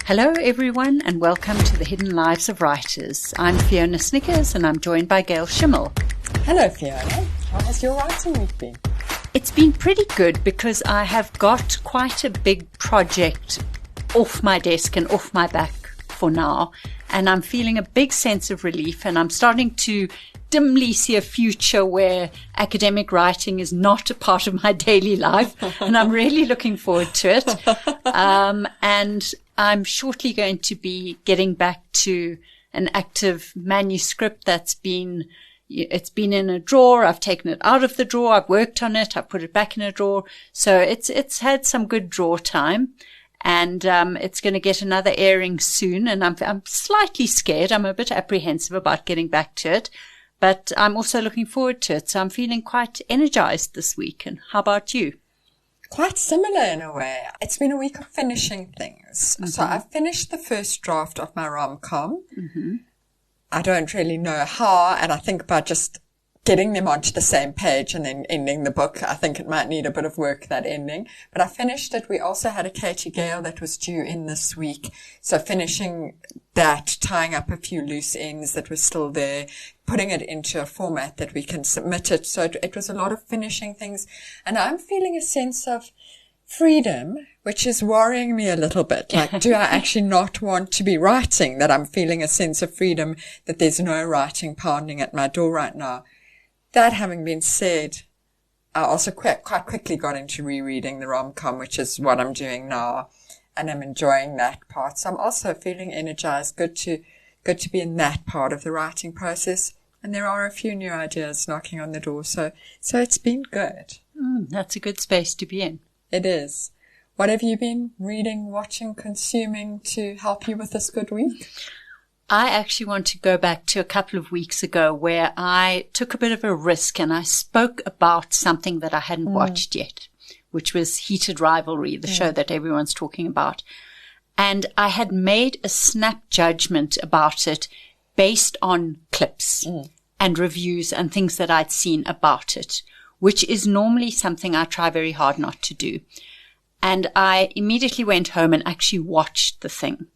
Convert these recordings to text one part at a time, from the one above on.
Hello everyone and welcome to the Hidden Lives of Writers. I'm Fiona Snyckers and I'm joined by Gail Schimmel. Hello Fiona, how has your writing week been? It's been pretty good because I have got quite a big project off my desk and off my back for now, and I'm feeling a big sense of relief, and I'm starting to dimly see a future where academic writing is not a part of my daily life, and I'm really looking forward to it. And I'm shortly going to be getting back to an active manuscript it's been in a drawer. I've taken it out of the drawer. I've worked on it. I've put it back in a drawer. So it's had some good drawer time, and it's going to get another airing soon. And I'm slightly scared. I'm a bit apprehensive about getting back to it, but I'm also looking forward to it. So I'm feeling quite energized this week. And how about you? Quite similar in a way. It's been a week of finishing things. Mm-hmm. So I've finished the first draft of my rom-com. Mm-hmm. I don't really know how, and I think about just getting them onto the same page and then ending the book. I think it might need a bit of work, that ending. But I finished it. We also had a Katie Gail that was due in this week. So finishing that, tying up a few loose ends that were still there, putting it into a format that we can submit it. So it was a lot of finishing things. And I'm feeling a sense of freedom, which is worrying me a little bit. Like, do I actually not want to be writing? That I'm feeling a sense of freedom, that there's no writing pounding at my door right now. That having been said, I also quite quickly got into rereading the rom-com, which is what I'm doing now, and I'm enjoying that part. So I'm also feeling energized, good to be in that part of the writing process. And there are a few new ideas knocking on the door, so it's been good. That's a good space to be in. It is. What have you been reading, watching, consuming to help you with this good week? I actually want to go back to a couple of weeks ago where I took a bit of a risk and I spoke about something that I hadn't watched yet, which was Heated Rivalry, the show that everyone's talking about. And I had made a snap judgment about it based on clips and reviews and things that I'd seen about it, which is normally something I try very hard not to do. And I immediately went home and actually watched the thing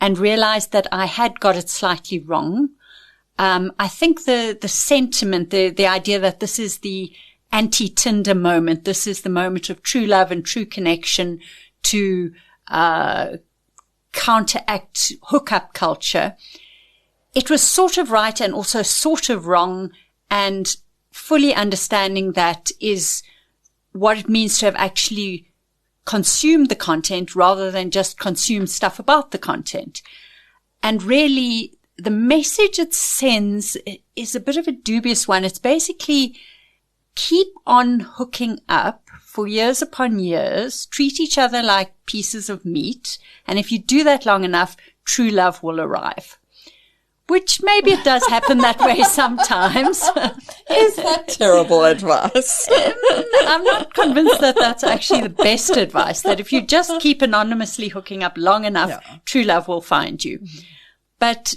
and realized that I had got it slightly wrong. I think the sentiment, the idea that this is the anti-Tinder moment, this is the moment of true love and true connection to counteract hookup culture. It was sort of right and also sort of wrong, and fully understanding that is what it means to have actually consumed the content rather than just consume stuff about the content. And really, the message it sends is a bit of a dubious one. It's basically keep on hooking up for years upon years, treat each other like pieces of meat, and if you do that long enough, true love will arrive. Which maybe it does happen that way sometimes. Is that terrible advice? I'm not convinced that that's actually the best advice, that if you just keep anonymously hooking up long enough, true love will find you. Mm-hmm. But,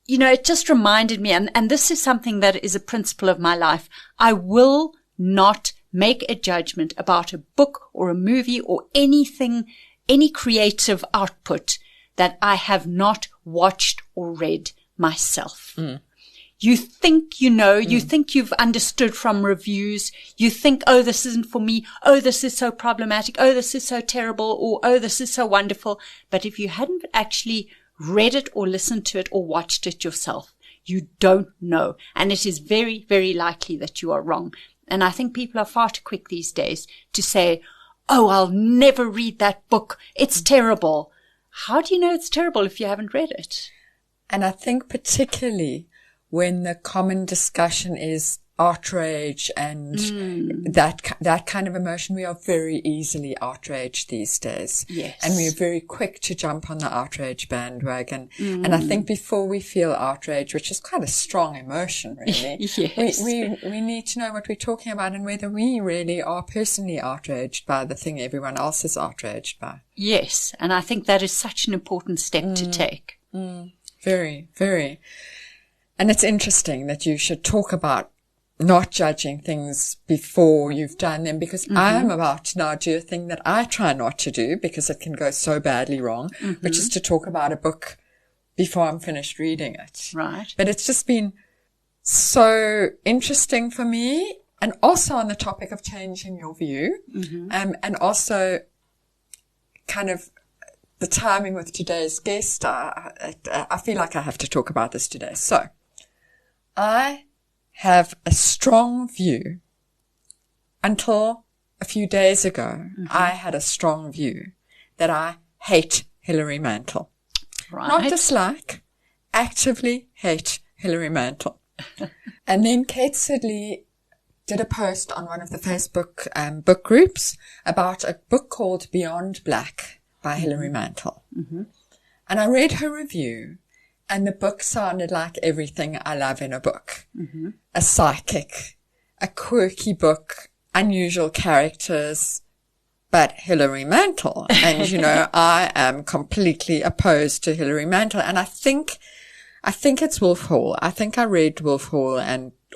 it just reminded me, and this is something that is a principle of my life. I will not make a judgment about a book or a movie or anything, any creative output that I have not watched or read myself. You think you think you've understood from reviews. You think, oh, this isn't for me. Oh, this is so problematic. Oh, this is so terrible. Or, oh, this is so wonderful. But if you hadn't actually read it or listened to it or watched it yourself, you don't know. And it is very, very likely that you are wrong. And I think people are far too quick these days to say, oh, I'll never read that book. It's terrible. How do you know it's terrible if you haven't read it? And I think particularly when the common discussion is outrage and that kind of emotion, we are very easily outraged these days. Yes. And we are very quick to jump on the outrage bandwagon. And I think before we feel outrage, which is quite a strong emotion, really, yes. we need to know what we're talking about and whether we really are personally outraged by the thing everyone else is outraged by. Yes. And I think that is such an important step to take. Very, very. And it's interesting that you should talk about not judging things before you've done them, because I am about to now do a thing that I try not to do because it can go so badly wrong, which is to talk about a book before I'm finished reading it. Right. But it's just been so interesting for me, and also on the topic of changing your view, and also kind of the timing with today's guest. I feel like I have to talk about this today. So I have a strong view. Until a few days ago, I had a strong view that I hate Hilary Mantel. Right. Not dislike, actively hate Hilary Mantel. And then Kate Sidley did a post on one of the Facebook book groups about a book called Beyond Black by Hilary Mantel. And I read her review, and the book sounded like everything I love in a book. A psychic, a quirky book, unusual characters, but Hilary Mantel. And, you know, I am completely opposed to Hilary Mantel. And I think it's Wolf Hall. I think I read Wolf Hall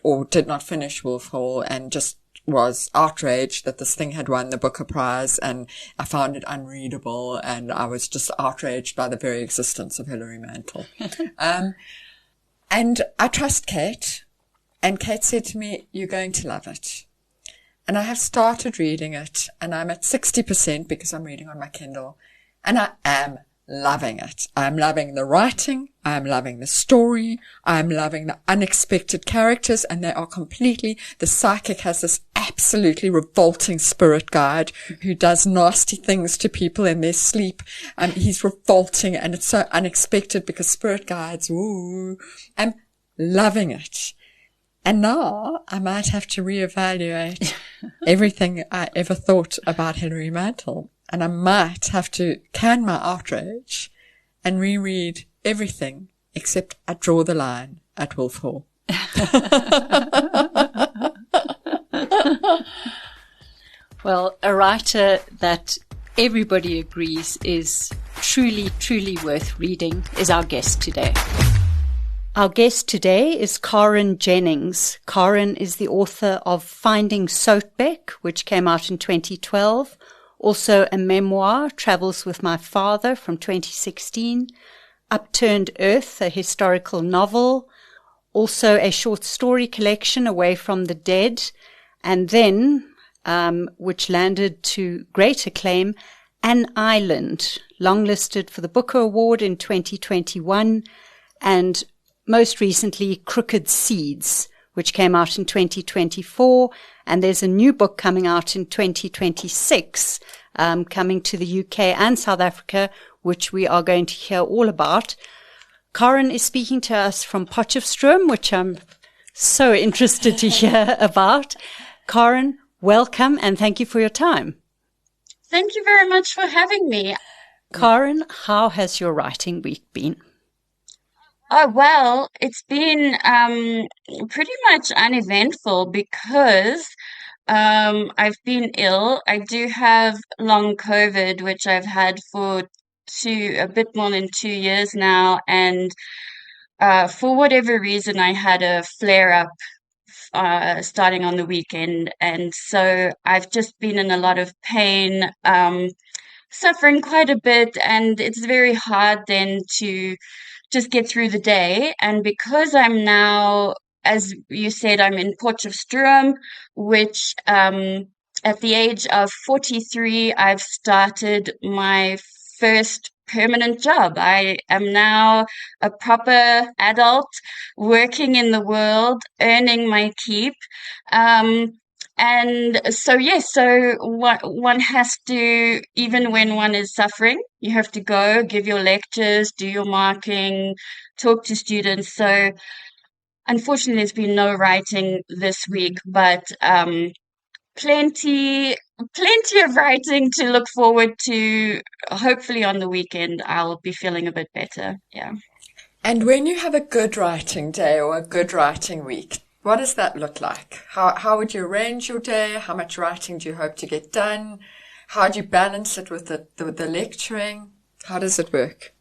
or did not finish Wolf Hall and just was outraged that this thing had won the Booker Prize, and I found it unreadable, and I was just outraged by the very existence of Hilary Mantel. And I trust Kate, and Kate said to me, "You're going to love it." And I have started reading it, and I'm at 60% because I'm reading on my Kindle, and I am loving it. I'm loving the writing. I'm loving the story. I'm loving the unexpected characters, and they are completely, the psychic has this absolutely revolting spirit guide who does nasty things to people in their sleep. He's revolting, and it's so unexpected because spirit guides, ooh, I'm loving it. And now I might have to reevaluate everything I ever thought about Hilary Mantel. And I might have to can my outrage and reread everything except I draw the line at Wolf Hall. Well, a writer that everybody agrees is truly, truly worth reading is our guest today. Our guest today is Karen Jennings. Karen is the author of Finding Soetbeck, which came out in 2012. Also a memoir, Travels with My Father, from 2016. Upturned Earth, a historical novel. Also a short story collection, Away from the Dead. And then, which landed to great acclaim, An Island, longlisted for the Booker Award in 2021. And most recently, Crooked Seeds, which came out in 2024. And there's a new book coming out in 2026, coming to the UK and South Africa, which we are going to hear all about. Karen is speaking to us from Potchefstroom, which I'm so interested to hear about. Karen, welcome, and thank you for your time. Thank you very much for having me. Karen, how has your writing week been? Oh, well, it's been pretty much uneventful because I've been ill. I do have long COVID, which I've had for a bit more than 2 years now. And for whatever reason, I had a flare-up starting on the weekend. And so I've just been in a lot of pain, suffering quite a bit. And it's very hard then to just get through the day. And because I'm now, as you said, I'm in Potchefstroom, which at the age of 43, I've started my first permanent job. I am now a proper adult working in the world, earning my keep. And so, yes, so one has to, even when one is suffering, you have to go, give your lectures, do your marking, talk to students. So unfortunately, there's been no writing this week, but plenty of writing to look forward to. Hopefully on the weekend, I'll be feeling a bit better. Yeah. And when you have a good writing day or a good writing week, what does that look like? How would you arrange your day? How much writing do you hope to get done? How do you balance it with the lecturing? How does it work?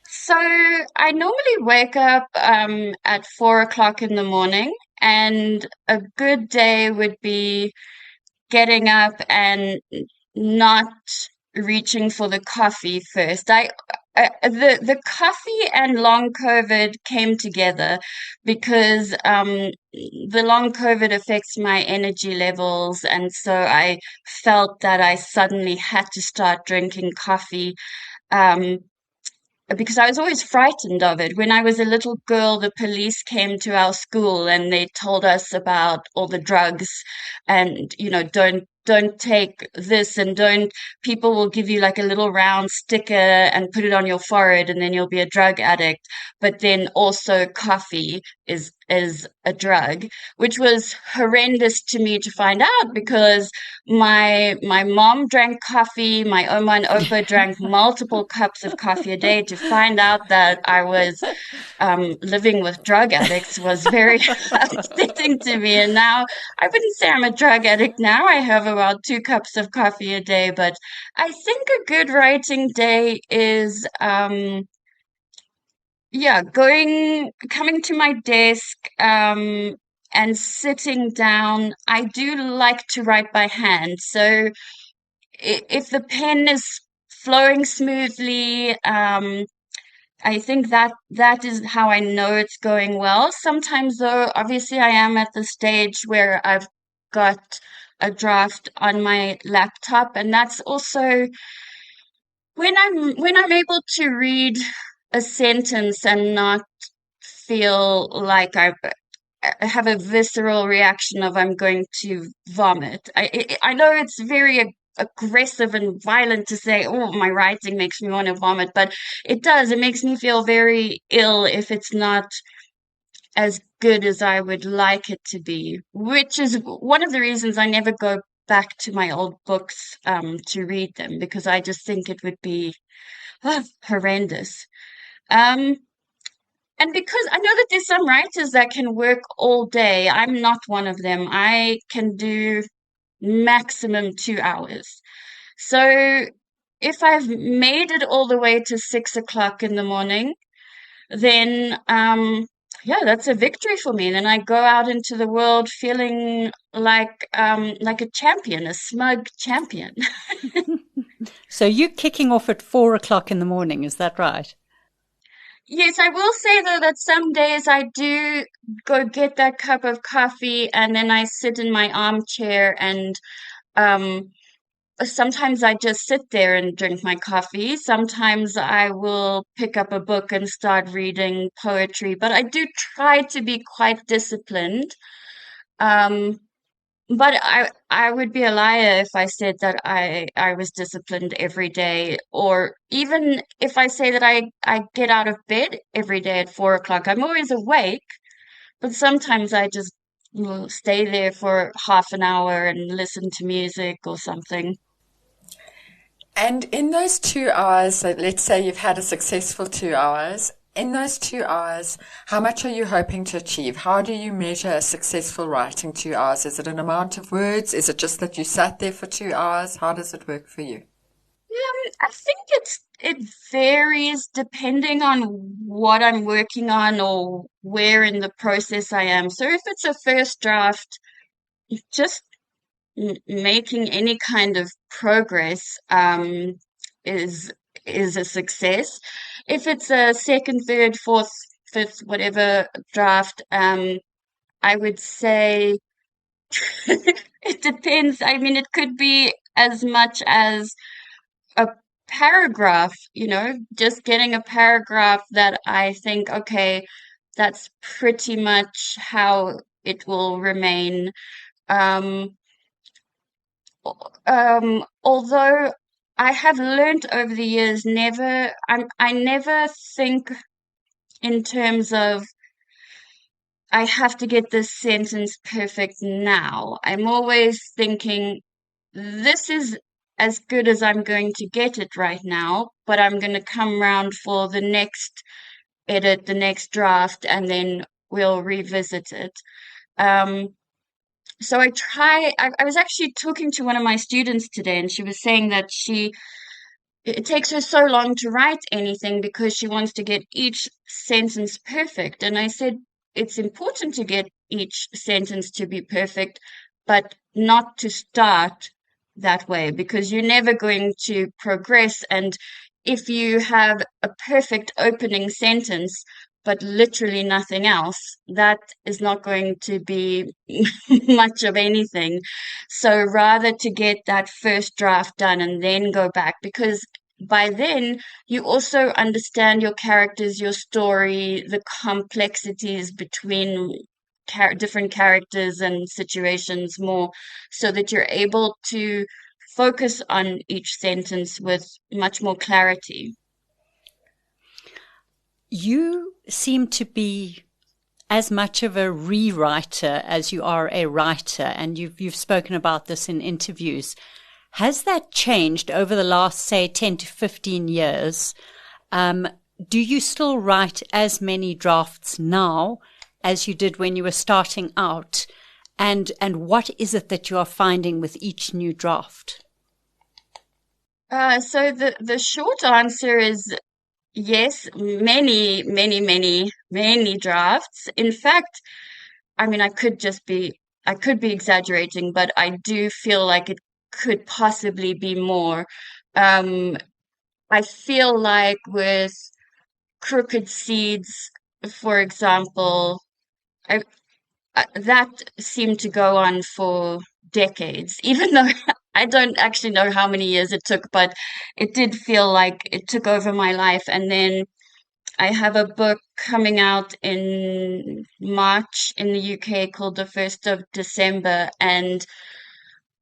So I normally wake up at 4 o'clock in the morning, And a good day would be getting up and not reaching for the coffee first. The coffee and long COVID came together because the long COVID affects my energy levels, and so I felt that I suddenly had to start drinking coffee. Um, because I was always frightened of it. When I was a little girl, the police came to our school and they told us about all the drugs and, don't take this and people will give you like a little round sticker and put it on your forehead and then you'll be a drug addict. But then also coffee is a drug, which was horrendous to me to find out because my mom drank coffee. My Oma and Opa drank multiple cups of coffee a day. To find out that I was living with drug addicts was very upsetting to me. And now I wouldn't say I'm a drug addict now. I have about 2 cups of coffee a day. But I think a good writing day is coming to my desk, and sitting down. I do like to write by hand. So if the pen is flowing smoothly, I think that is how I know it's going well. Sometimes though, obviously I am at the stage where I've got a draft on my laptop, and that's also when I'm able to read a sentence and not feel like I have a visceral reaction of I'm going to vomit. I know it's very aggressive and violent to say, oh, my writing makes me want to vomit, but it does. It makes me feel very ill if it's not as good as I would like it to be, which is one of the reasons I never go back to my old books to read them, because I just think it would be horrendous. And because I know that there's some writers that can work all day. I'm not one of them. I can do maximum 2 hours. So if I've made it all the way to 6 o'clock in the morning, then that's a victory for me. Then I go out into the world feeling like a champion, a smug champion. So you're kicking off at 4 o'clock in the morning, is that right? Yes, I will say though that some days I do go get that cup of coffee and then I sit in my armchair and sometimes I just sit there and drink my coffee. Sometimes I will pick up a book and start reading poetry, but I do try to be quite disciplined. Um, but I would be a liar if I said that I was disciplined every day, or even if I say that I get out of bed every day at 4 o'clock. I'm always awake, but sometimes I just stay there for half an hour and listen to music or something. And in those 2 hours, so let's say you've had a successful 2 hours, in those 2 hours, how much are you hoping to achieve? How do you measure a successful writing 2 hours? Is it an amount of words? Is it just that you sat there for 2 hours? How does it work for you? I think it varies depending on what I'm working on or where in the process I am. So if it's a first draft, just making any kind of progress is a success. If it's a second, third, fourth, fifth, whatever draft, I would say it depends. I mean, it could be as much as a paragraph, just getting a paragraph that I think, okay, that's pretty much how it will remain. Although I have learned over the years, I never think in terms of I have to get this sentence perfect now. I'm always thinking this is as good as I'm going to get it right now, but I'm going to come round for the next edit, the next draft, and then we'll revisit it. So I was actually talking to one of my students today, and she was saying that it takes her so long to write anything because she wants to get each sentence perfect. And I said, it's important to get each sentence to be perfect, but not to start that way, because you're never going to progress. And if you have a perfect opening sentence, but literally nothing else, that is not going to be much of anything. So rather to get that first draft done and then go back, because by then you also understand your characters, your story, the complexities between different characters and situations more, so that you're able to focus on each sentence with much more clarity. You seem to be as much of a rewriter as you are a writer, and you've spoken about this in interviews. Has that changed over the last, say, 10 to 15 years? Do you still write as many drafts now as you did when you were starting out? And what is it that you are finding with each new draft? So the short answer is yes, many, many, many, many drafts. In fact, I mean, I could be exaggerating, but I do feel like it could possibly be more. I feel like with Crooked Seeds, for example, I that seemed to go on for decades, even though I don't actually know how many years it took, but it did feel like it took over my life. And then I have a book coming out in March in the UK called The 1st of December. And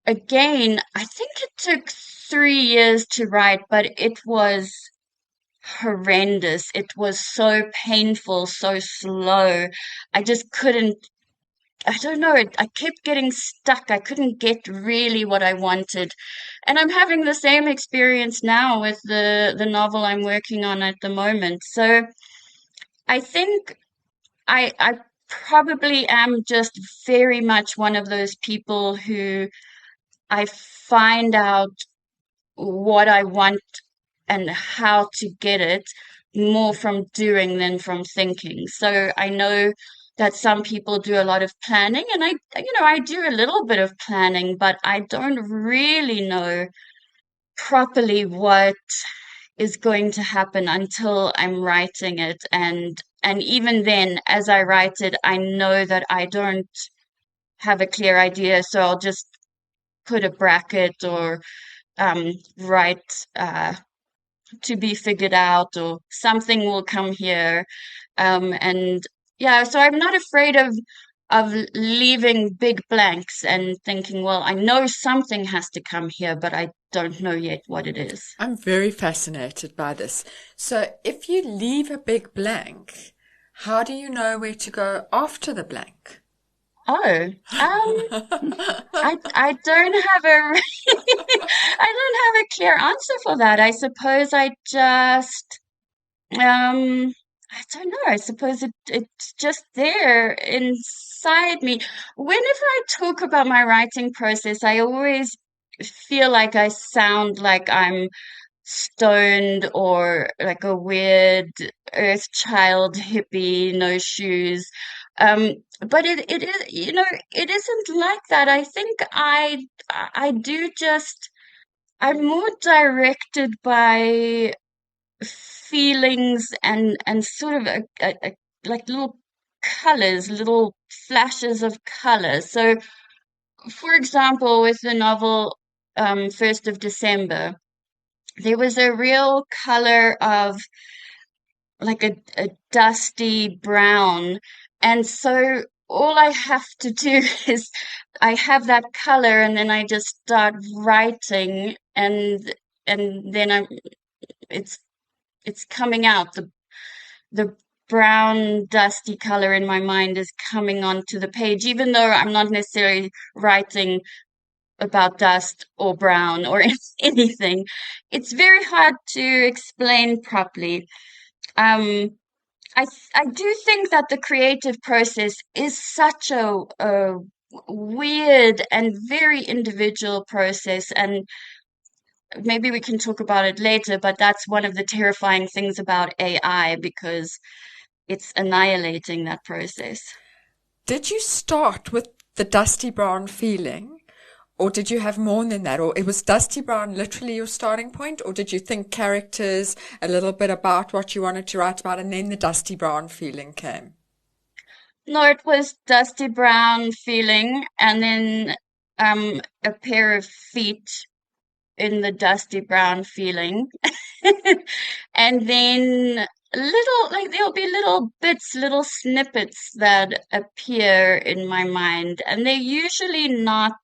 again, I think it took 3 years to write, but it was horrendous. It was so painful, so slow. I just couldn't, I don't know, I kept getting stuck. I couldn't get really what I wanted. And I'm having the same experience now with the novel I'm working on at the moment. So I think I probably am just very much one of those people who I find out what I want and how to get it more from doing than from thinking. So I know that some people do a lot of planning, and I do a little bit of planning, but I don't really know properly what is going to happen until I'm writing it. And even then, as I write it, I know that I don't have a clear idea, so I'll just put a bracket or write to be figured out, or something will come here. And yeah, so I'm not afraid of leaving big blanks and thinking, well, I know something has to come here, but I don't know yet what it is. I'm very fascinated by this. So if you leave a big blank, how do you know where to go after the blank? Oh, I don't have I don't have a clear answer for that. I suppose I just I don't know. I suppose it's just there inside me. Whenever I talk about my writing process, I always feel like I sound like I'm stoned or like a weird earth child hippie, no shoes. But it is, it isn't like that. I think I do just, I'm more directed by feelings and sort of like little colors, little flashes of color. So, for example, with the novel 1st of December, there was a real color of like a dusty brown. And so all I have to do is I have that color, and then I just start writing, and then it's coming out. The brown dusty color in my mind is coming onto the page, even though I'm not necessarily writing about dust or brown or anything. It's very hard to explain properly. I do think that the creative process is such a weird and very individual process, and maybe we can talk about it later, but that's one of the terrifying things about AI, because it's annihilating that process. Did you start with the dusty brown feeling, or did you have more than that? Or it was dusty brown literally your starting point, or did you think characters, a little bit about what you wanted to write about, and then the dusty brown feeling came? No, it was dusty brown feeling, and then a pair of feet in the dusty brown feeling. And then there'll be little bits, little snippets that appear in my mind, and they're usually not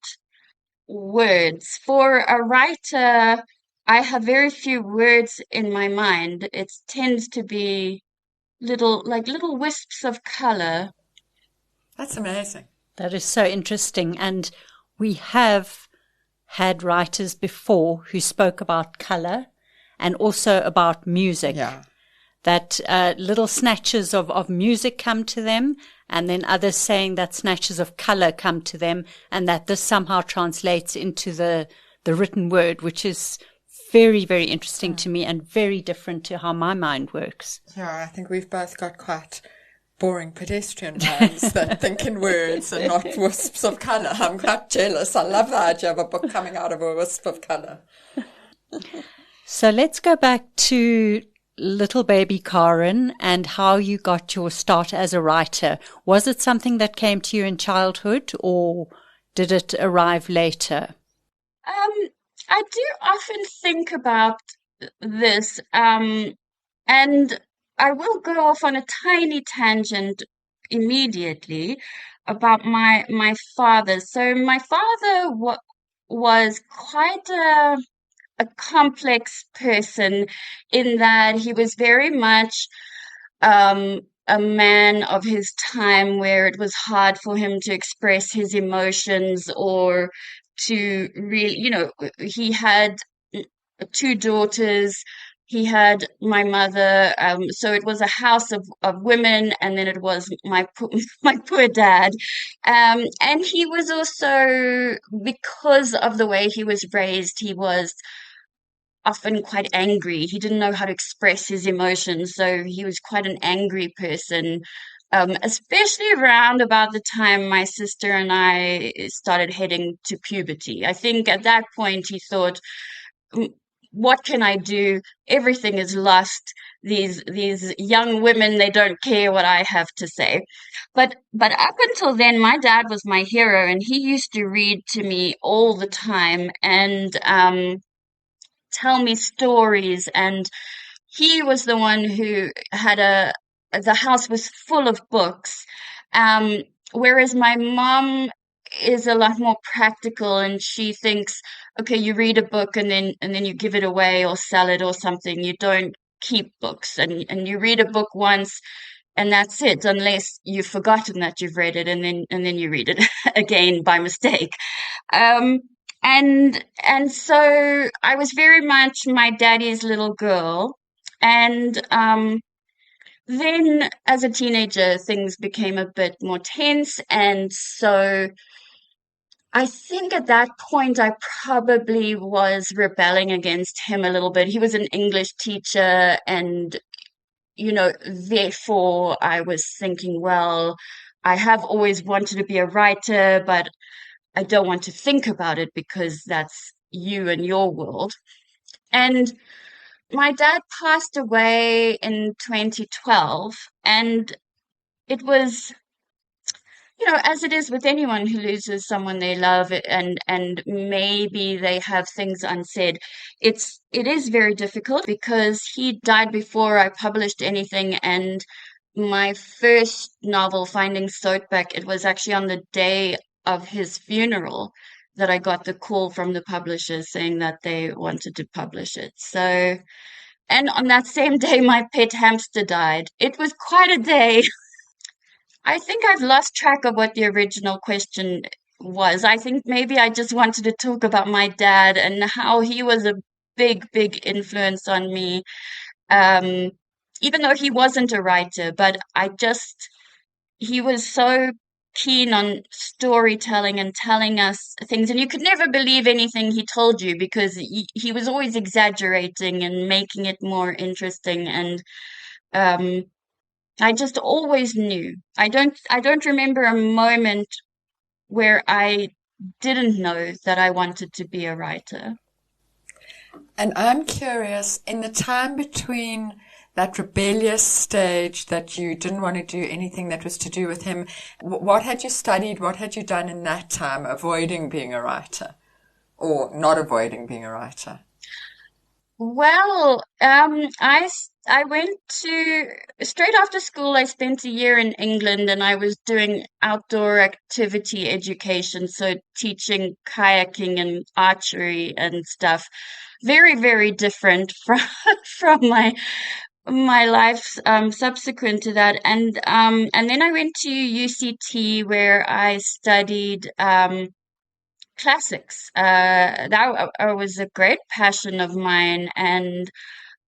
words. For a writer, I have very few words in my mind. It tends to be little wisps of color. That's amazing. That is so interesting. And we have had writers before who spoke about color and also about music. Yeah. That little snatches of music come to them, and then others saying that snatches of color come to them, and that this somehow translates into the written word, which is very, very interesting to me and very different to how my mind works. Yeah, I think we've both got quite boring pedestrian minds that think in words and not wisps of colour. I'm quite jealous. I love the idea of a book coming out of a wisp of colour. So let's go back to little baby Karen and how you got your start as a writer. Was it something that came to you in childhood, or did it arrive later? I do often think about this, and I will go off on a tiny tangent immediately about my father. So my father was quite a complex person in that he was very much a man of his time, where it was hard for him to express his emotions or to really, he had two daughters. He had my mother, so it was a house of women, and then it was my poor dad. And he was also, because of the way he was raised, he was often quite angry. He didn't know how to express his emotions, so he was quite an angry person, especially around about the time my sister and I started heading to puberty. I think at that point he thought, what can I do? Everything is lost. These young women, they don't care what I have to say. But up until then, my dad was my hero, and he used to read to me all the time and tell me stories. And he was the one who had the house was full of books. Whereas my mom is a lot more practical, and she thinks, okay, you read a book and then you give it away or sell it or something. You don't keep books, and you read a book once and that's it, unless you've forgotten that you've read it and then you read it again by mistake. And so I was very much my daddy's little girl. And then as a teenager, things became a bit more tense. And so I think at that point, I probably was rebelling against him a little bit. He was an English teacher, and, therefore I was thinking, well, I have always wanted to be a writer, but I don't want to think about it because that's you and your world. And my dad passed away in 2012, and it was, as it is with anyone who loses someone they love, and maybe they have things unsaid, it is very difficult because he died before I published anything. And my first novel, Finding Soapback, it was actually on the day of his funeral that I got the call from the publishers saying that they wanted to publish it. So, and on that same day, my pet hamster died. It was quite a day. I think I've lost track of what the original question was. I think maybe I just wanted to talk about my dad and how he was a big, big influence on me. Even though he wasn't a writer, but he was so keen on storytelling and telling us things, and you could never believe anything he told you because he was always exaggerating and making it more interesting. And I just always knew. I don't remember a moment where I didn't know that I wanted to be a writer. And I'm curious, in the time between that rebellious stage that you didn't want to do anything that was to do with him, what had you studied? What had you done in that time, avoiding being a writer or not avoiding being a writer? Well, I went to straight after school. I spent a year in England, and I was doing outdoor activity education, so teaching kayaking and archery and stuff. Very, very different from from my life subsequent to that. And then I went to UCT where I studied classics. That was a great passion of mine, and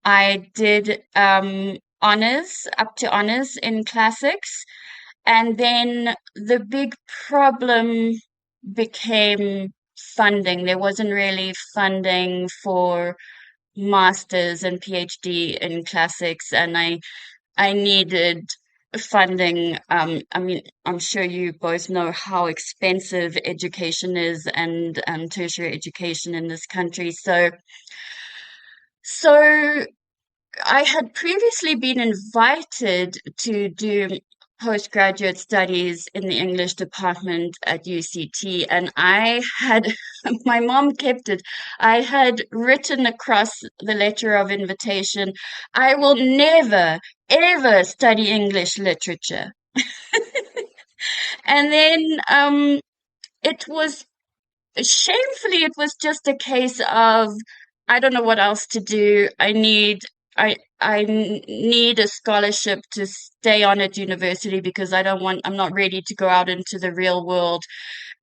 I did honors up to honors in classics. And then the big problem became funding. There wasn't really funding for masters and PhD in classics, and I needed funding. I mean, I'm sure you both know how expensive education is and tertiary education in this country. So I had previously been invited to do postgraduate studies in the English department at UCT, and I had, my mom kept it. I had written across the letter of invitation, I will never, ever study English literature. And then it was shamefully, it was just a case of I don't know what else to do. I need a scholarship to stay on at university because I'm not ready to go out into the real world.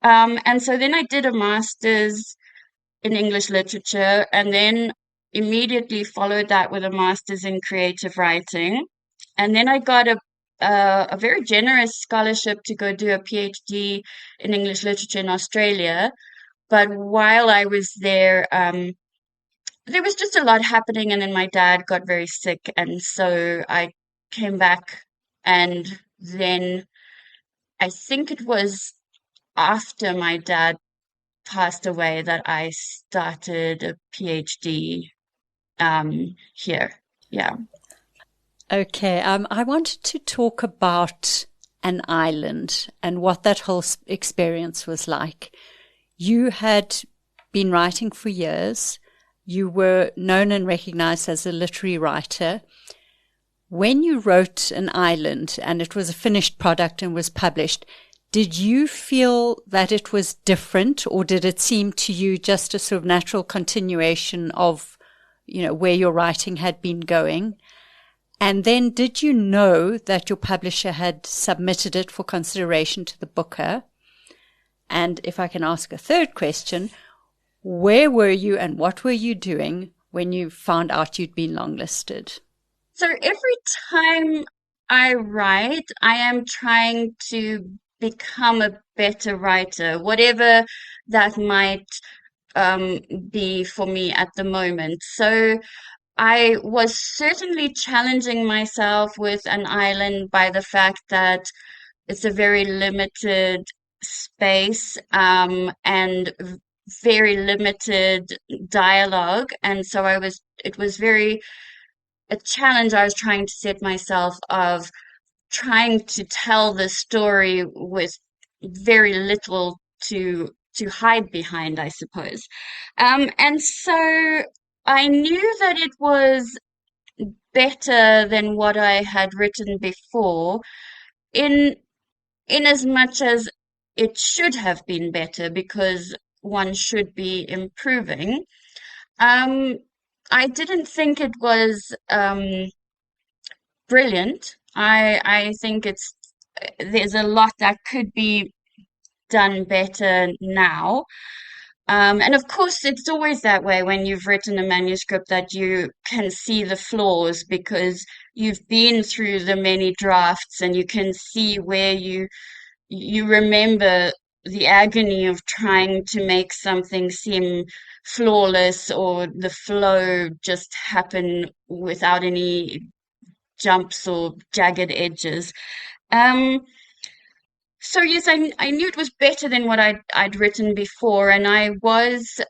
And so then I did a master's in English literature, and then immediately followed that with a master's in creative writing. And then I got a very generous scholarship to go do a PhD in English literature in Australia. But while I was there, there was just a lot happening, and then my dad got very sick, and so I came back, and then I think it was after my dad passed away that I started a PhD here. Yeah. Okay, I wanted to talk about an island and what that whole experience was like. You had been writing for years. You were known and recognized as a literary writer. When you wrote An Island and it was a finished product and was published, did you feel that it was different, or did it seem to you just a sort of natural continuation of, where your writing had been going? And then did you know that your publisher had submitted it for consideration to the Booker? And if I can ask a third question, where were you and what were you doing when you found out you'd been longlisted? So every time I write, I am trying to become a better writer, whatever that might be for me at the moment. So I was certainly challenging myself with An Island by the fact that it's a very limited space and very limited dialogue. And so it was very a challenge I was trying to set myself of trying to tell the story with very little to hide behind, I suppose. And so I knew that it was better than what I had written before, in as much as it should have been better because one should be improving. I didn't think it was brilliant. I think there's a lot that could be done better now. And of course, it's always that way when you've written a manuscript that you can see the flaws because you've been through the many drafts and you can see where you remember the agony of trying to make something seem flawless or the flow just happen without any jumps or jagged edges. So yes, I knew it was better than what I'd written before, and I was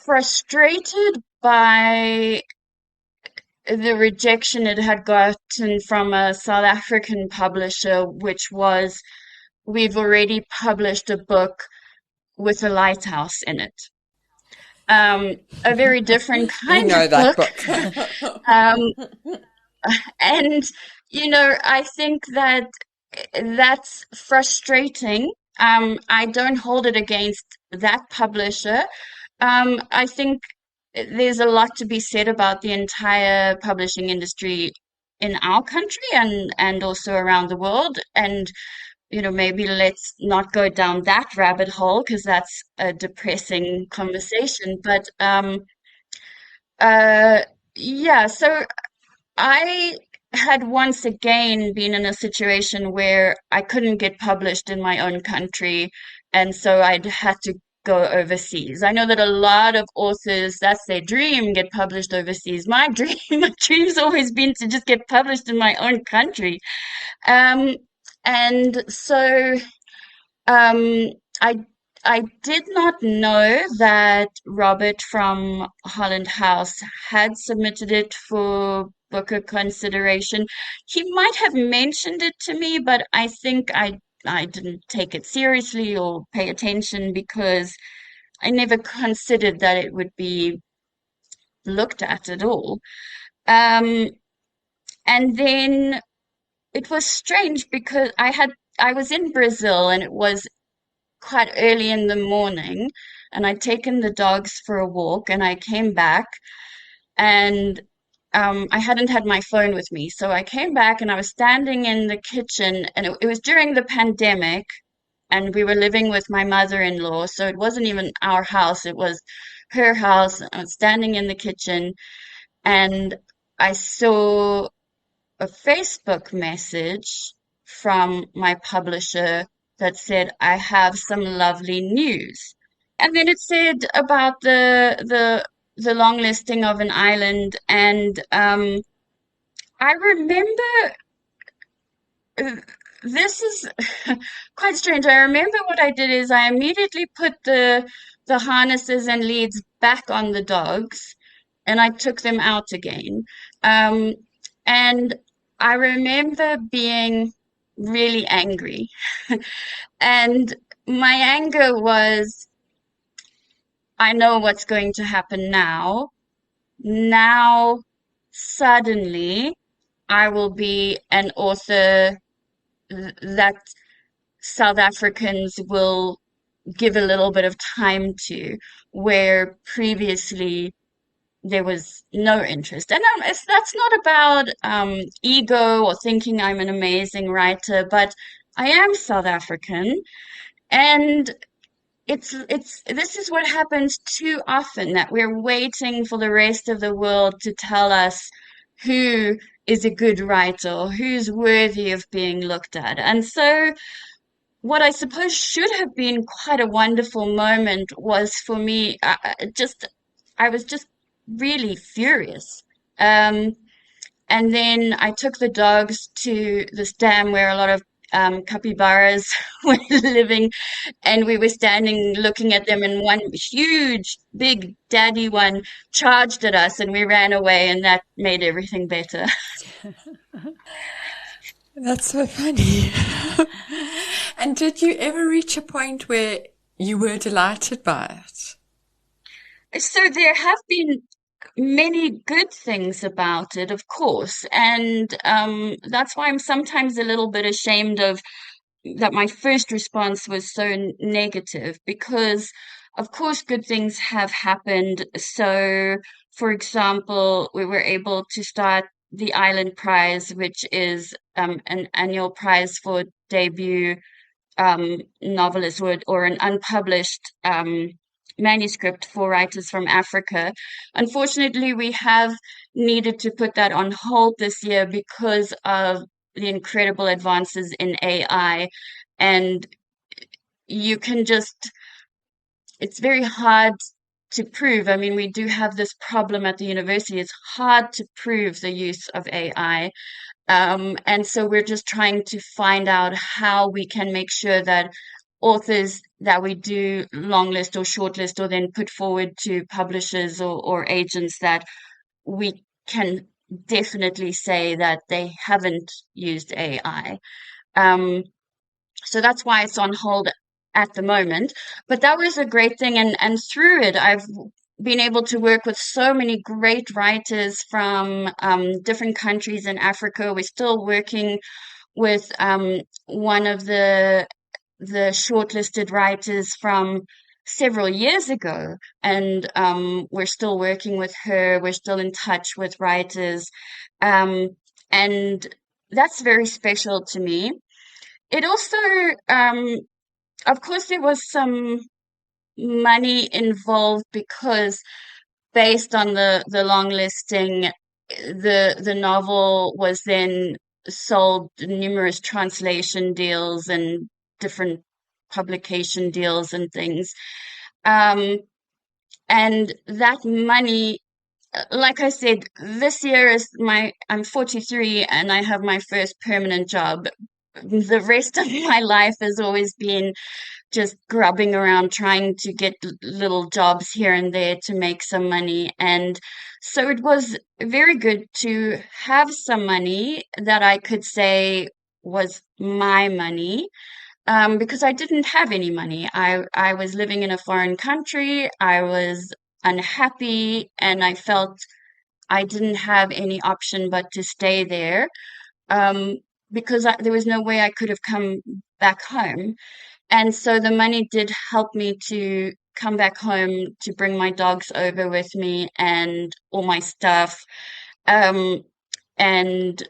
frustrated by the rejection it had gotten from a South African publisher, which was, we've already published a book with a lighthouse in it. A very different kind of that book. And, I think that that's frustrating. I don't hold it against that publisher. I think there's a lot to be said about the entire publishing industry in our country and also around the world. And, maybe let's not go down that rabbit hole because that's a depressing conversation. But yeah, so I had once again been in a situation where I couldn't get published in my own country, and so I'd had to go overseas. I know that a lot of authors, that's their dream, get published overseas. My dream's always been to just get published in my own country. And so um, I I did not know that Robert from Holland House had submitted it for Booker consideration. He might have mentioned it to me, but I think I didn't take it seriously or pay attention because I never considered that it would be looked at all. Um, and then it was strange because I was in Brazil and it was quite early in the morning, and I'd taken the dogs for a walk, and I came back, and I hadn't had my phone with me. So I came back and I was standing in the kitchen, and it was during the pandemic, and we were living with my mother-in-law, so it wasn't even our house, it was her house. I was standing in the kitchen, and I saw a Facebook message from my publisher that said, I have some lovely news. And then it said about the long listing of an island, and I remember this is quite strange. I remember what I did is I immediately put the harnesses and leads back on the dogs, and I took them out again. And I remember being really angry. And my anger was, I know what's going to happen now. Now, suddenly, I will be an author that South Africans will give a little bit of time to, where previously there was no interest. And that's not about ego or thinking I'm an amazing writer, but I am South African, and this is what happens too often, that we're waiting for the rest of the world to tell us who is a good writer or who's worthy of being looked at. And so what I suppose should have been quite a wonderful moment was for me, I was just really furious. And then I took the dogs to this dam where a lot of capybaras were living, and we were standing looking at them, and one huge, big daddy one charged at us, and we ran away, and that made everything better. That's so funny. And did you ever reach a point where you were delighted by it? So there have been many good things about it, of course, and that's why I'm sometimes a little bit ashamed of that my first response was so negative, because of course good things have happened. So, for example, we were able to start the Island Prize, which is an annual prize for debut novelist or an unpublished manuscript for writers from Africa. Unfortunately, we have needed to put that on hold this year because of the incredible advances in AI, and you can just, it's very hard to prove. I mean, we do have this problem at the university. It's hard to prove the use of AI. And so we're just trying to find out how we can make sure that authors that we do longlist or shortlist or then put forward to publishers or agents, that we can definitely say that they haven't used AI. So that's why it's on hold at the moment. But that was a great thing. And through it, I've been able to work with so many great writers from different countries in Africa. We're still working with one of the shortlisted writers from several years ago, and we're still working with her. We're still in touch with writers, and that's very special to me. It also, of course, there was some money involved because based on the long listing, the novel was then sold numerous translation deals and different publication deals and things. And that money, like I said, this year is I'm 43 and I have my first permanent job. The rest of my life has always been just grubbing around trying to get little jobs here and there to make some money. And so it was very good to have some money that I could say was my money, because I didn't have any money. I was living in a foreign country. I was unhappy and I felt I didn't have any option but to stay there, because there was no way I could have come back home. And so the money did help me to come back home, to bring my dogs over with me and all my stuff, um, and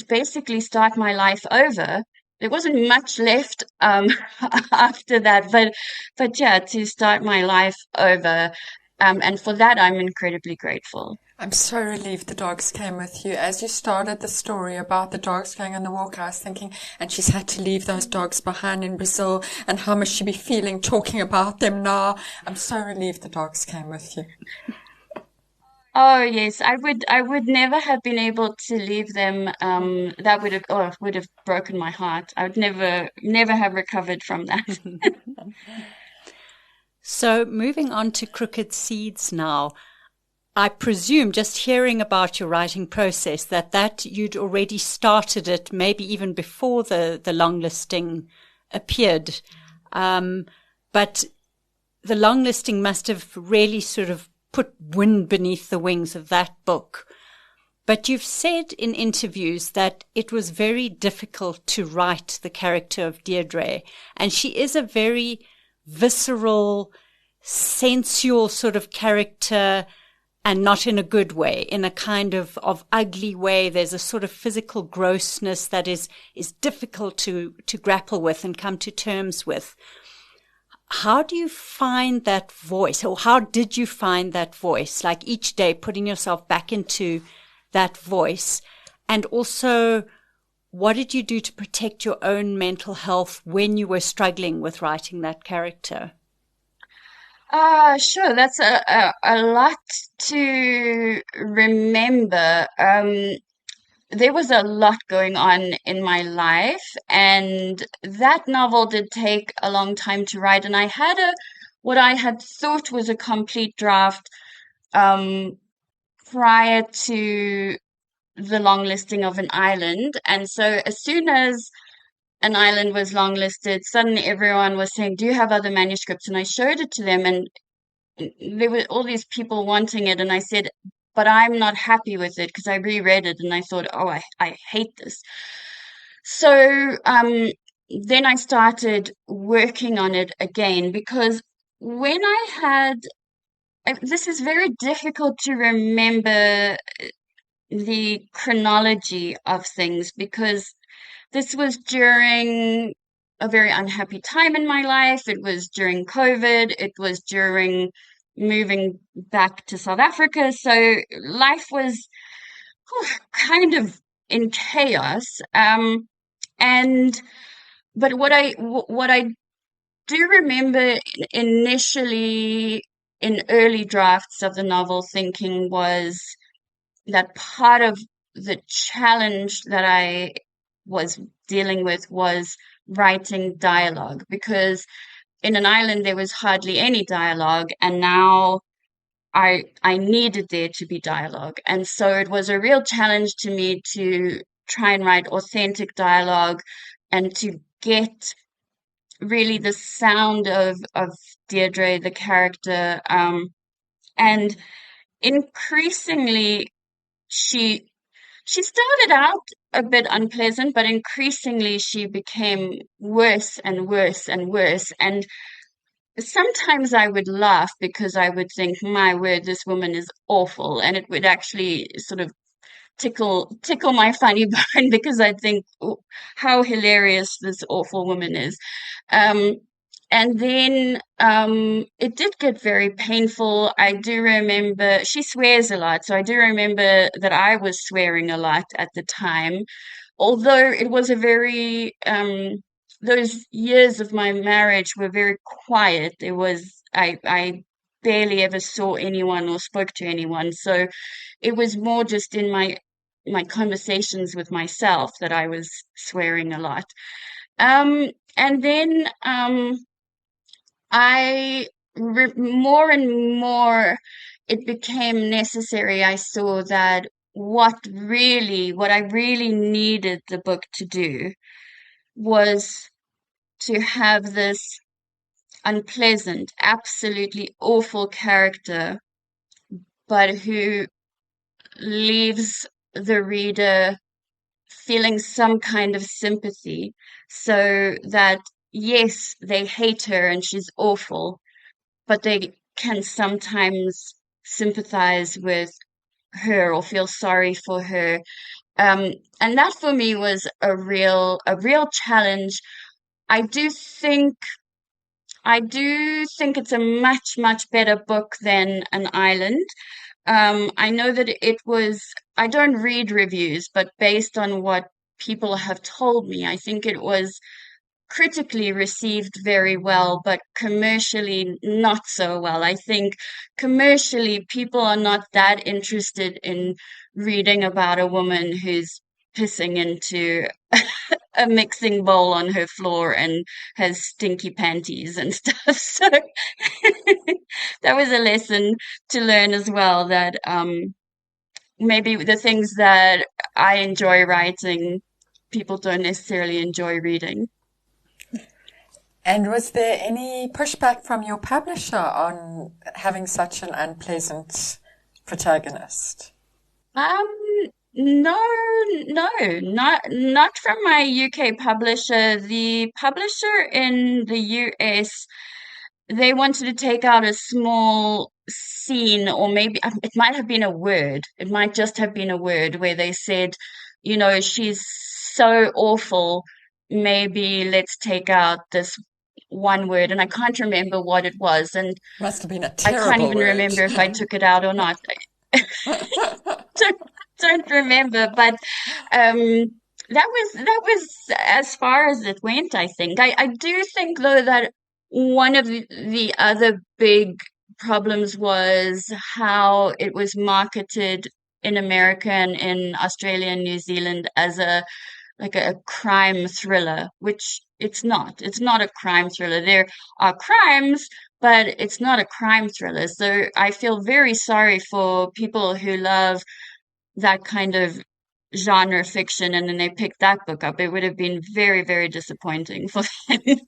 basically start my life over. There wasn't much left after that, but yeah, to start my life over, and for that I'm incredibly grateful. I'm so relieved the dogs came with you. As you started the story about the dogs going on the walk, I was thinking, and she's had to leave those dogs behind in Brazil, and how must she be feeling talking about them now? I'm so relieved the dogs came with you. Oh yes, I would never have been able to leave them. That would have broken my heart. I would never have recovered from that. So moving on to Crooked Seeds now. I presume, just hearing about your writing process, that you'd already started it maybe even before the long listing appeared. But the long listing must have really sort of put wind beneath the wings of that book. But you've said in interviews that it was very difficult to write the character of Deirdre, and she is a very visceral, sensual sort of character, and not in a good way, in a kind of ugly way. There's a sort of physical grossness that is difficult to grapple with and come to terms with. How do you find that voice, or how did you find that voice? Like each day putting yourself back into that voice, and also what did you do to protect your own mental health when you were struggling with writing that character? Sure. That's a lot to remember. There was a lot going on in my life, and that novel did take a long time to write. And I had what I had thought was a complete draft, prior to the long listing of an island. And so as soon as an island was longlisted, suddenly everyone was saying, "Do you have other manuscripts?" And I showed it to them, and there were all these people wanting it. And I said, "But I'm not happy with it," because I reread it and I thought, "Oh, I hate this." So then I started working on it again, because when this is very difficult to remember the chronology of things, because this was during a very unhappy time in my life. It was during COVID. It was during moving back to South Africa. So life was kind of in chaos. But what I do remember initially in early drafts of the novel thinking was that part of the challenge that I was dealing with was writing dialogue, because in an island there was hardly any dialogue, and now I needed there to be dialogue. And so it was a real challenge to me to try and write authentic dialogue and to get really the sound of Deirdre, the character. And increasingly she started out a bit unpleasant, but increasingly she became worse and worse and worse. And sometimes I would laugh because I would think, my word, this woman is awful. And it would actually sort of tickle my funny bone because I think, oh, how hilarious this awful woman is. Um, and then it did get very painful. I do remember she swears a lot, so I do remember that I was swearing a lot at the time, although it was a very those years of my marriage were very quiet. There was I barely ever saw anyone or spoke to anyone, so it was more just in my conversations with myself that I was swearing a lot. And then more and more it became necessary. I saw that what I really needed the book to do was to have this unpleasant, absolutely awful character, but who leaves the reader feeling some kind of sympathy, so that, yes, they hate her and she's awful, but they can sometimes sympathize with her or feel sorry for her. And that for me was a real challenge. I do think it's a much, much better book than An Island. I know that I don't read reviews, but based on what people have told me, I think it was critically received very well, but commercially not so well. I think commercially people are not that interested in reading about a woman who's pissing into a mixing bowl on her floor and has stinky panties and stuff. So that was a lesson to learn as well, that maybe the things that I enjoy writing, people don't necessarily enjoy reading. And was there any pushback from your publisher on having such an unpleasant protagonist? No, not from my UK publisher. The publisher in the US, they wanted to take out a small scene, or maybe it might have been a word. It might just have been a word where they said, she's so awful. Maybe let's take out this one word, and I can't remember what it was, and must have been a I terrible can't even word. remember if I took it out or not. don't remember, but that was as far as it went, I think. I do think, though, that one of the other big problems was how it was marketed in America and in Australia and New Zealand as a crime thriller, which it's not. It's not a crime thriller. There are crimes, but it's not a crime thriller. So I feel very sorry for people who love that kind of genre fiction, and then they picked that book up. It would have been very, very disappointing for them.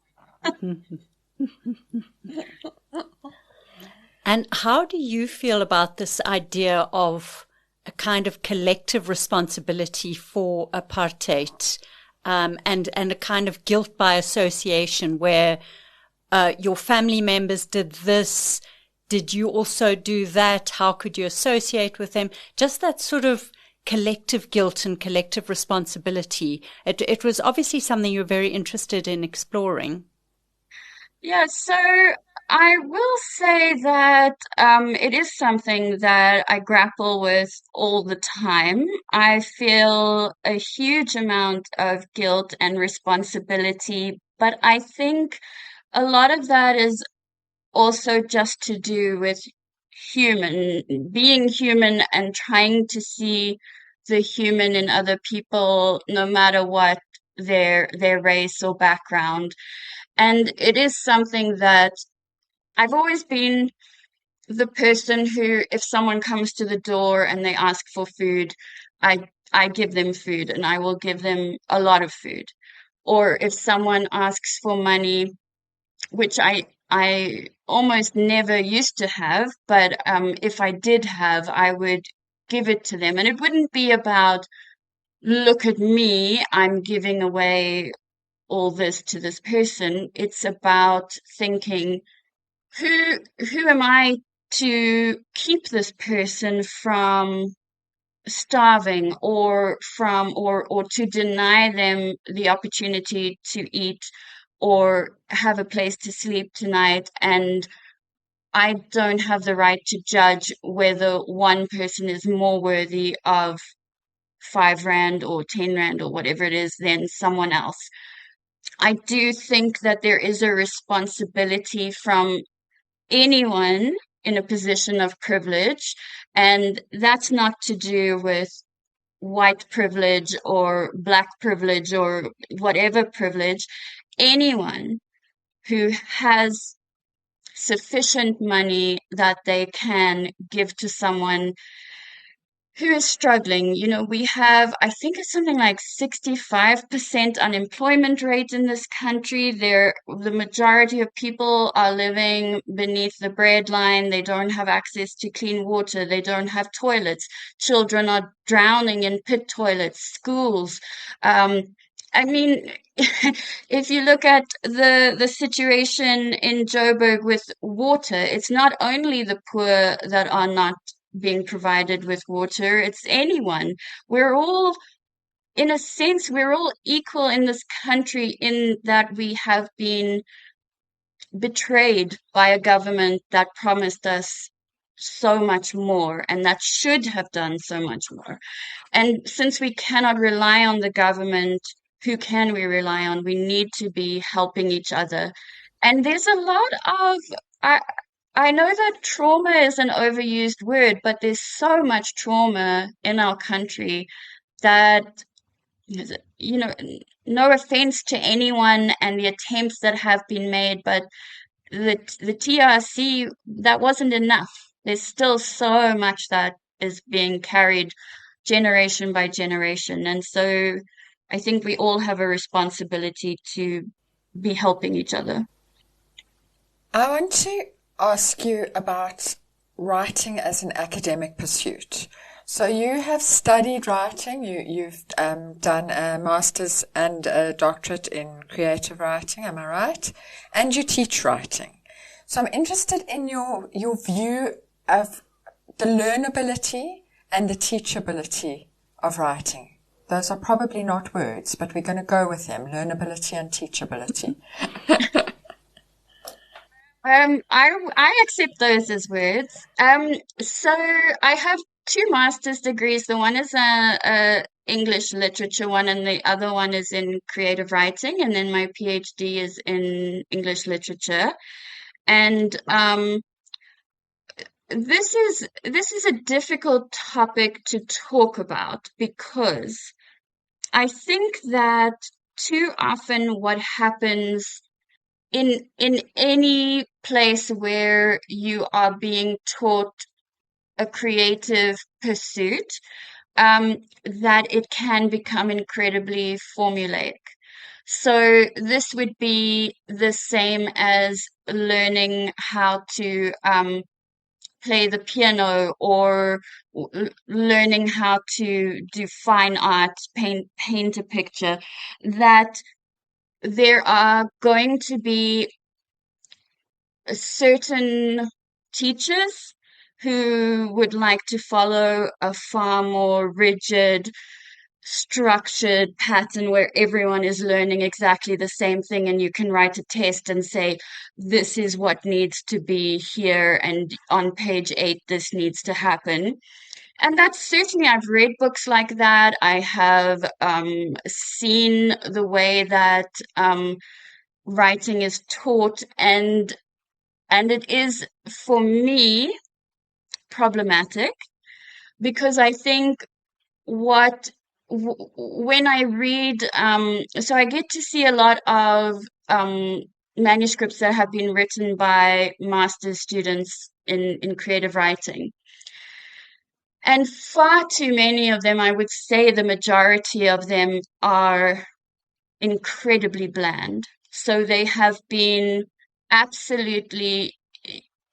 And how do you feel about this idea of a kind of collective responsibility for apartheid, and a kind of guilt by association, where your family members did this? Did you also do that? How could you associate with them? Just that sort of collective guilt and collective responsibility. It was obviously something you were very interested in exploring. Yeah, so I will say that it is something that I grapple with all the time. I feel a huge amount of guilt and responsibility, but I think a lot of that is also just to do with being human and trying to see the human in other people, no matter what their race or background. And it is something that I've always been the person who, if someone comes to the door and they ask for food, I give them food, and I will give them a lot of food. Or if someone asks for money, which I almost never used to have, but if I did have, I would give it to them. And it wouldn't be about, look at me, I'm giving away all this to this person. It's about thinking, who am I to keep this person from starving, or to deny them the opportunity to eat or have a place to sleep tonight. And I don't have the right to judge whether one person is more worthy of 5 Rand or 10 Rand or whatever it is than someone else. I do think that there is a responsibility from anyone in a position of privilege, and that's not to do with white privilege or black privilege or whatever privilege. Anyone who has sufficient money that they can give to someone who is struggling. We have, I think it's something like 65% unemployment rate in this country. The majority of people are living beneath the breadline. They don't have access to clean water. They don't have toilets. Children are drowning in pit toilets, schools. I mean, if you look at the situation in Joburg with water, it's not only the poor that are not being provided with water, it's anyone. We're all, in a sense, we're all equal in this country, in that we have been betrayed by a government that promised us so much more and that should have done so much more. And since we cannot rely on the government, who can we rely on? We need to be helping each other. And there's a lot of, I know that trauma is an overused word, but there's so much trauma in our country that, no offense to anyone and the attempts that have been made, but the TRC, that wasn't enough. There's still so much that is being carried generation by generation. And so I think we all have a responsibility to be helping each other. I want to ask you about writing as an academic pursuit. So you have studied writing, you've done a master's and a doctorate in creative writing, am I right? And you teach writing. So I'm interested in your view of the learnability and the teachability of writing. Those are probably not words, but we're going to go with them, learnability and teachability. I accept those as words. So I have 2 master's degrees. The one is a English literature one, and the other one is in creative writing. And then my PhD is in English literature. And this is a difficult topic to talk about, because I think that too often what happens in any place where you are being taught a creative pursuit, that it can become incredibly formulaic. So this would be the same as learning how to play the piano, or learning how to do fine art, paint a picture, that there are going to be certain teachers who would like to follow a far more rigid, structured pattern where everyone is learning exactly the same thing, and you can write a test and say, this is what needs to be here, and on page 8 this needs to happen. And that's certainly, I've read books like that. I have seen the way that writing is taught, and And it is, for me, problematic because I think when I read, so I get to see a lot of manuscripts that have been written by master's students in creative writing. And far too many of them, I would say the majority of them, are incredibly bland. So they have been absolutely,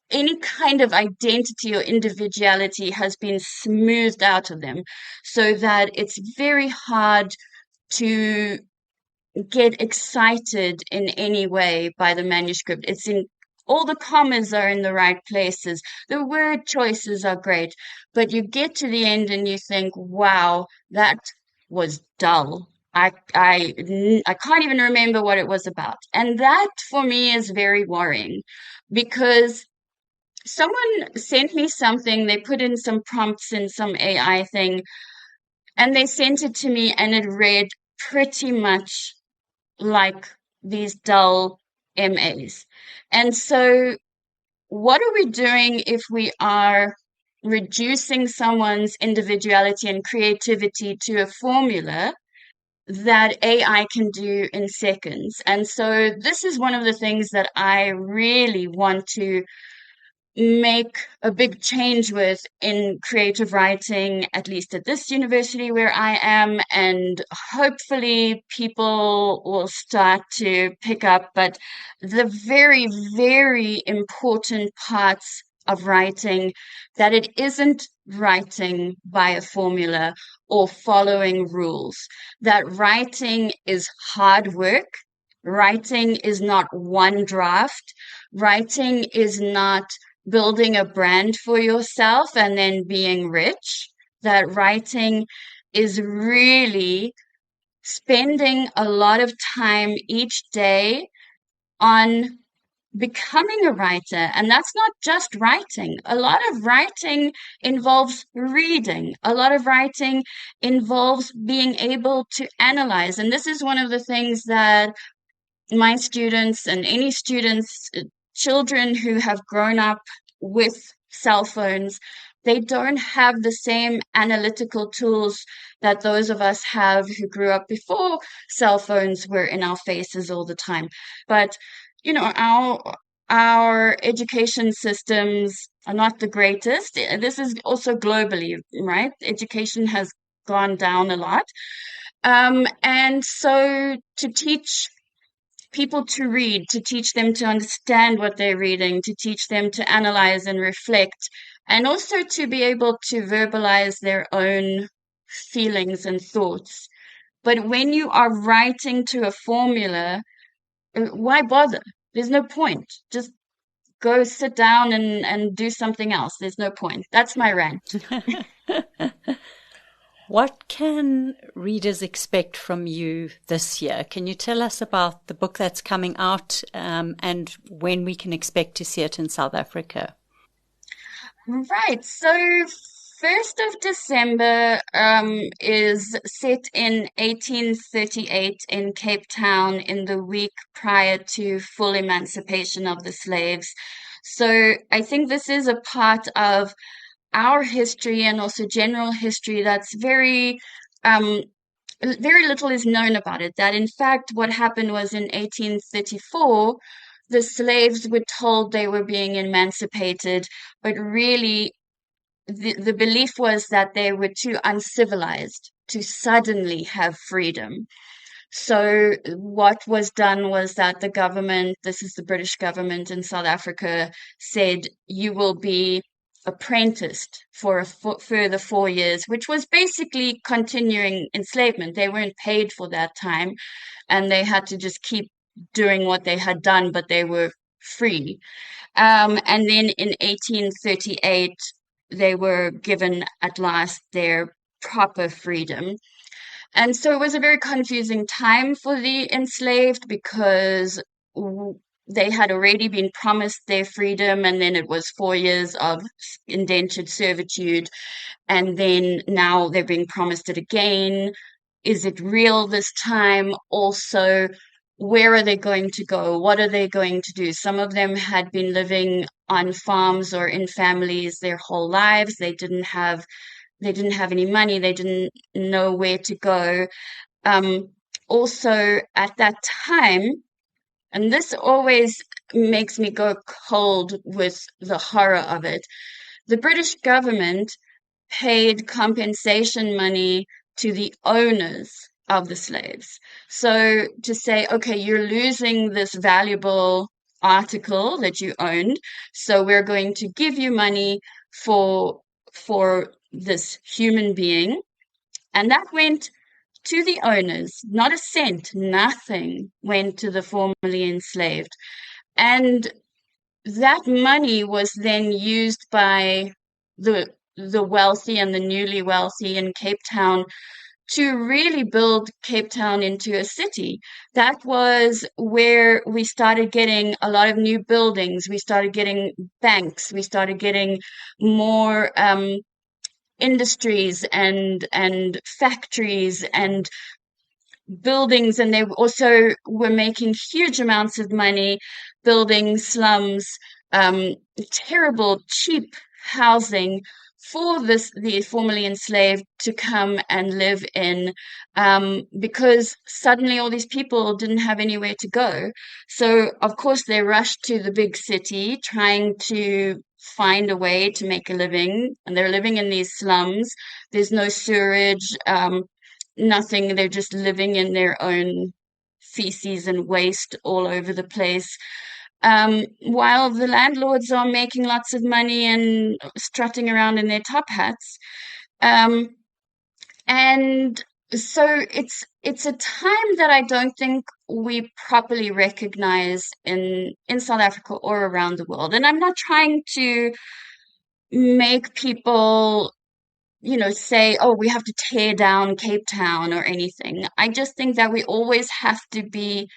any kind of identity or individuality has been smoothed out of them so that it's very hard to get excited in any way by the manuscript. It's in all the commas are in the right places. The word choices are great, but you get to the end and you think, wow, that was dull. I can't even remember what it was about. And that for me is very worrying because someone sent me something, they put in some prompts in some AI thing, and they sent it to me and it read pretty much like these dull MAs. And so what are we doing if we are reducing someone's individuality and creativity to a formula that AI can do in seconds? And so this is one of the things that I really want to make a big change with in creative writing, at least at this university where I am, and hopefully people will start to pick up. But the very, very important parts of writing, that it isn't writing by a formula or following rules, that writing is hard work. Writing is not one draft. Writing is not building a brand for yourself and then being rich. That writing is really spending a lot of time each day on becoming a writer. And that's not just writing. A lot of writing involves reading. A lot of writing involves being able to analyze. And this is one of the things that my students and any students, children who have grown up with cell phones, they don't have the same analytical tools that those of us have who grew up before cell phones were in our faces all the time. But, you know, our education systems are not the greatest. This is also globally, right? Education has gone down a lot. And so to teach people to read, to teach them to understand what they're reading, to teach them to analyze and reflect, and also to be able to verbalize their own feelings and thoughts. But when you are writing to a formula, why bother? There's no point. Just go sit down and do something else. There's no point. That's my rant. What can readers expect from you this year? Can you tell us about the book that's coming out and when we can expect to see it in South Africa? Right. So 1st of December is set in 1838 in Cape Town in the week prior to full emancipation of the slaves. So I think this is a part of our history and also general history that's very little is known about it. That in fact what happened was in 1834 the slaves were told they were being emancipated, but really the belief was that they were too uncivilized to suddenly have freedom. So what was done was that the government, this is the British government in South Africa, said you will be apprenticed for a further 4 years, which was basically continuing enslavement. They weren't paid for that time and they had to just keep doing what they had done, but they were free. And then in 1838, they were given at last their proper freedom. And so it was a very confusing time for the enslaved because they had already been promised their freedom, and then it was 4 years of indentured servitude, and then now they're being promised it again. Is it real this time? Also, where are they going to go? What are they going to do? Some of them had been living on farms or in families their whole lives. They didn't have any money. They didn't know where to go. Also, at that time, and this always makes me go cold with the horror of it, the British government paid compensation money to the owners of the slaves. So to say, okay, you're losing this valuable article that you owned, so we're going to give you money for this human being. And that went to the owners. Not a cent, nothing went to the formerly enslaved. And that money was then used by the wealthy and the newly wealthy in Cape Town to really build Cape Town into a city. That was where we started getting a lot of new buildings. We started getting banks. We started getting more industries and factories and buildings, and they also were making huge amounts of money building slums, terrible cheap housing for the formerly enslaved to come and live in, because suddenly all these people didn't have anywhere to go. So of course they rushed to the big city trying to find a way to make a living, and they're living in these slums. There's no sewerage, nothing. They're just living in their own feces and waste all over the place. While the landlords are making lots of money and strutting around in their top hats. And so it's a time that I don't think we properly recognize in South Africa or around the world. And I'm not trying to make people, say, oh, we have to tear down Cape Town or anything. I just think that we always have to be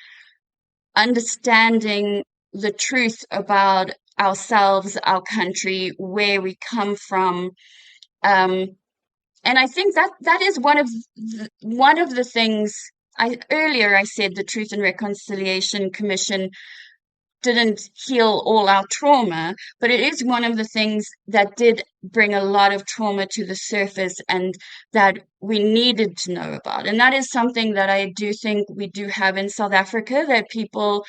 understanding the truth about ourselves, our country, where we come from. And I think that is one of the things earlier I said the Truth and Reconciliation Commission didn't heal all our trauma, but it is one of the things that did bring a lot of trauma to the surface and that we needed to know about. And that is something that I do think we do have in South Africa, that people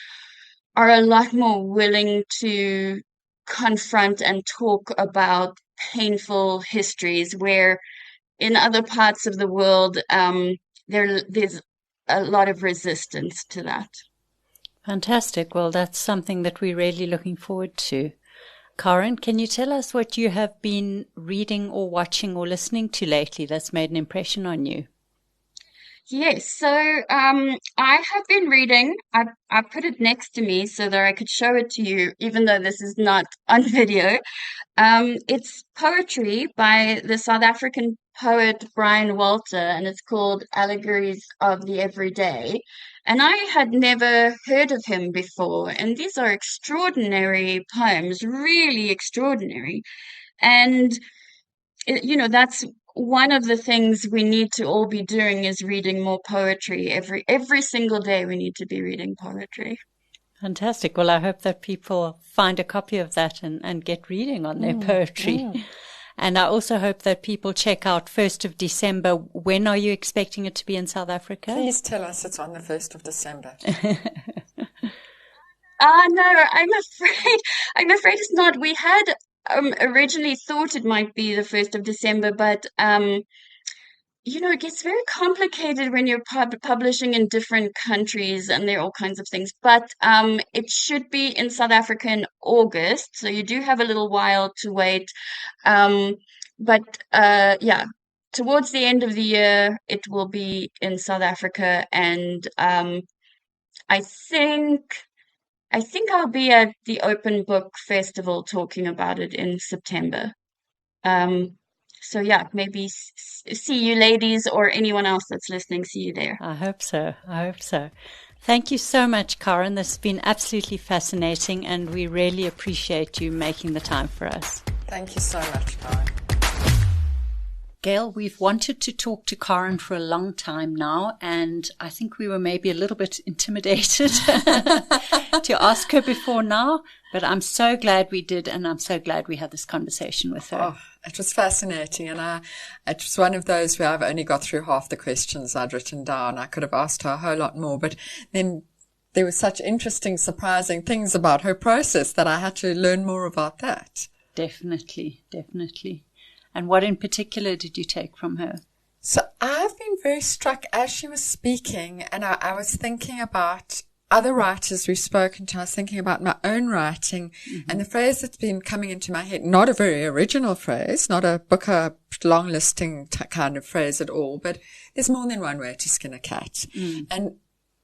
are a lot more willing to confront and talk about painful histories, where in other parts of the world, there's a lot of resistance to that. Fantastic. Well, that's something that we're really looking forward to. Karen, can you tell us what you have been reading or watching or listening to lately that's made an impression on you? Yes, so I have been reading. I put it next to me so that I could show it to you, even though this is not on video. It's poetry by the South African poet Brian Walter, and it's called Allegories of the Everyday. And I had never heard of him before, and these are extraordinary poems, really extraordinary. And that's one of the things we need to all be doing, is reading more poetry. Every single day we need to be reading poetry. Fantastic. Well, I hope that people find a copy of that and get reading on their poetry. And I also hope that people check out 1st of December. When are you expecting it to be in South Africa? Please tell us it's on the 1st of December. No, I'm afraid it's not. We had originally thought it might be the 1st of December, but it gets very complicated when you're publishing in different countries, and there are all kinds of things. But it should be in South Africa in August, so you do have a little while to wait. Towards the end of the year, it will be in South Africa, and I think I'll be at the Open Book Festival talking about it in September. So yeah, maybe see you ladies, or anyone else that's listening, see you there. I hope so. Thank you so much, Karen. This has been absolutely fascinating, and we really appreciate you making the time for us. Thank you so much, Karen. Gail, we've wanted to talk to Karen for a long time now, and I think we were maybe a little bit intimidated to ask her before now, but I'm so glad we did, and I'm so glad we had this conversation with her. Oh, it was fascinating, and it was one of those where I've only got through half the questions I'd written down. I could have asked her a whole lot more, but then there were such interesting, surprising things about her process that I had to learn more about that. Definitely, definitely. And what in particular did you take from her? So I've been very struck as she was speaking, and I was thinking about other writers we've spoken to. I was thinking about my own writing, and the phrase that's been coming into my head, not a very original phrase, not a Booker long listing kind of phrase at all, but there's more than one way to skin a cat. And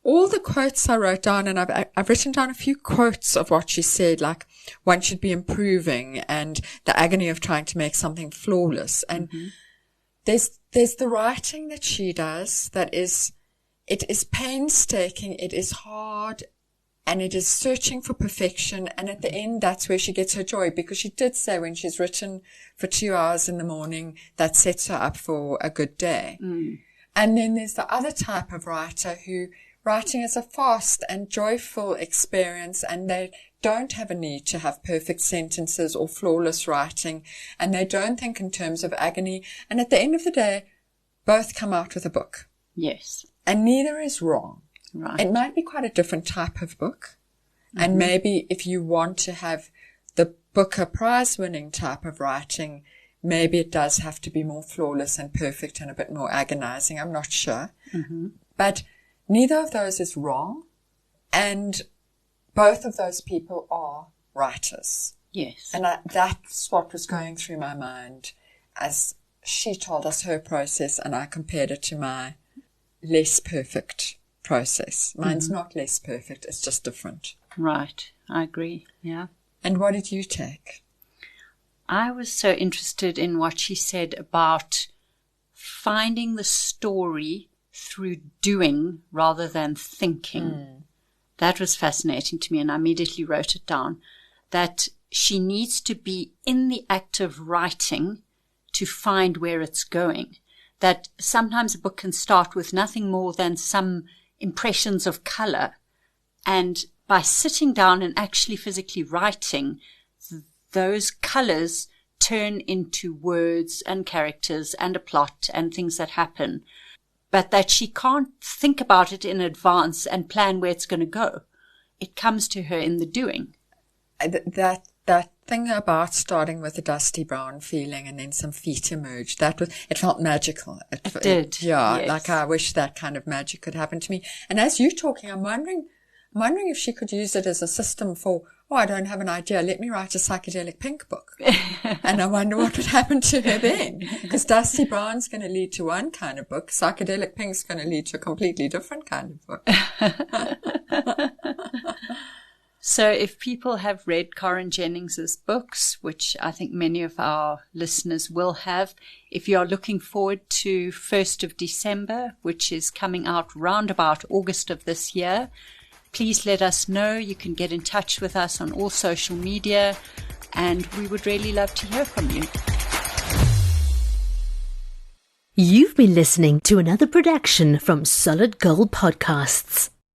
all the quotes I wrote down, and I've written down a few quotes of what she said, like one should be improving and the agony of trying to make something flawless. And there's the writing that she does that it is painstaking, it is hard, and it is searching for perfection. And at the end, that's where she gets her joy, because she did say when she's written for 2 hours in the morning, that sets her up for a good day. And then there's the other type of writer who writing is a fast and joyful experience, and they don't have a need to have perfect sentences or flawless writing, and they don't think in terms of agony. And at the end of the day, both come out with a book. Yes. And neither is wrong. Right. It might be quite a different type of book. And maybe if you want to have the Booker Prize-winning type of writing, maybe it does have to be more flawless and perfect and a bit more agonizing. I'm not sure. But neither of those is wrong, and both of those people are writers. Yes. And that's what was going through my mind as she told us her process, and I compared it to my less perfect process. Mine's not less perfect, it's just different. Right, I agree, yeah. And what did you take? I was so interested in what she said about finding the story through doing rather than thinking. That was fascinating to me, and I immediately wrote it down, that she needs to be in the act of writing to find where it's going. That sometimes a book can start with nothing more than some impressions of color, and by sitting down and actually physically writing, those colors turn into words and characters and a plot and things that happen. But that she can't think about it in advance and plan where it's going to go. It comes to her in the doing. That thing about starting with a dusty brown feeling and then some feet emerged, it felt magical. It did. Yeah, yes. like I wish that kind of magic could happen to me. And as you're talking, I'm wondering if she could use it as a system for, I don't have an idea, let me write a psychedelic pink book. And I wonder what would happen to her then. Because Dusty Brown's going to lead to one kind of book, psychedelic pink's going to lead to a completely different kind of book. So if people have read Karen Jennings's books, which I think many of our listeners will have, if you are looking forward to 1st of December, which is coming out round about August of this year, please let us know. You can get in touch with us on all social media, and we would really love to hear from you. You've been listening to another production from Solid Gold Podcasts.